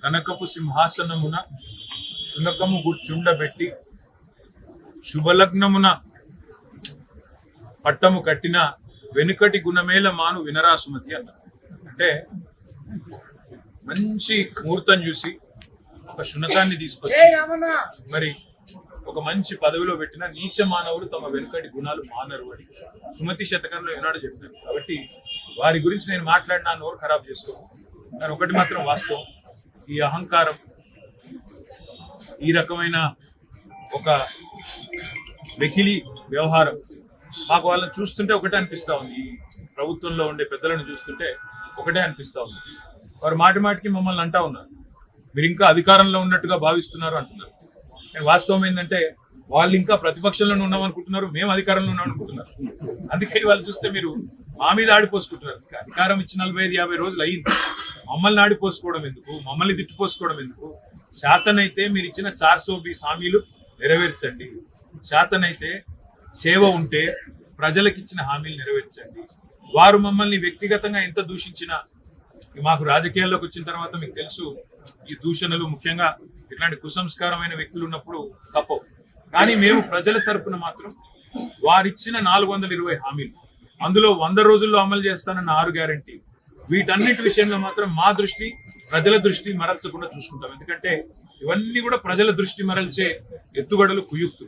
కనకపు సింహాసనమున శునకము గుర్చుండబెట్టి శుభలగ్నమున పట్టము కట్టిన వెనుకటి గుణమేల మాను వినరా సుమతి అన్నారు. అంటే మంచి ముహూర్తం చూసి ఒక శునకాన్ని తీసుకొచ్చి మరి ఒక మంచి పదవిలో పెట్టిన నీచ మానవుడు తమ వెనుకటి గుణాలు మానరు అని సుమతి శతకంలో ఏనాడు చెప్పినారు. కాబట్టి వారి గురించి నేను మాట్లాడినా నోరు ఖరాబ్ చేసుకోను. కానీ ఒకటి మాత్రం వాస్తవం, ఈ అహంకారం, ఈ రకమైన ఒక వెకిలి వ్యవహారం మాకు వాళ్ళని చూస్తుంటే ఒకటే అనిపిస్తా ఉంది. ఈ ప్రభుత్వంలో ఉండే పెద్దలను చూస్తుంటే ఒకటే అనిపిస్తా ఉంది. వారు మాటి మాటికి మమ్మల్ని అంటా ఉన్నారు, మీరు ఇంకా అధికారంలో ఉన్నట్టుగా భావిస్తున్నారు అంటున్నారు. కానీ వాస్తవం ఏంటంటే వాళ్ళు ఇంకా ప్రతిపక్షంలో ఉన్నాం అనుకుంటున్నారు, మేము అధికారంలో ఉన్నాం అనుకుంటున్నారు. అందుకని వాళ్ళు చూస్తే మీరు మా మీద ఆడిపోసుకుంటున్నారు. అధికారం ఇచ్చి 45-50 రోజులు అయ్యింది, మమ్మల్ని ఆడిపోసుకోవడం ఎందుకు, మమ్మల్ని తిట్టిపోసుకోవడం ఎందుకు? శాతనైతే మీరు ఇచ్చిన 420 హామీలు నెరవేర్చండి, శాతనైతే సేవ ఉంటే ప్రజలకు ఇచ్చిన హామీలు నెరవేర్చండి. వారు మమ్మల్ని వ్యక్తిగతంగా ఎంత దూషించినా, మాకు రాజకీయాల్లోకి వచ్చిన తర్వాత మీకు తెలుసు ఈ దూషణలు ముఖ్యంగా ఇట్లాంటి కుసంస్కారమైన వ్యక్తులు ఉన్నప్పుడు తప్పవు. కానీ మేము ప్రజల తరపున మాత్రం వారిచ్చిన 420 హామీలు, అందులో 100 రోజుల్లో అమలు చేస్తానన్న 6 గ్యారంటీ, వీటన్నిటి విషయంలో మాత్రం మా దృష్టి ప్రజల దృష్టి మరల్చకుండా చూసుకుంటాం. ఎందుకంటే ఇవన్నీ కూడా ప్రజల దృష్టి మరల్చే ఎత్తుగడలు, కుయుక్తులు.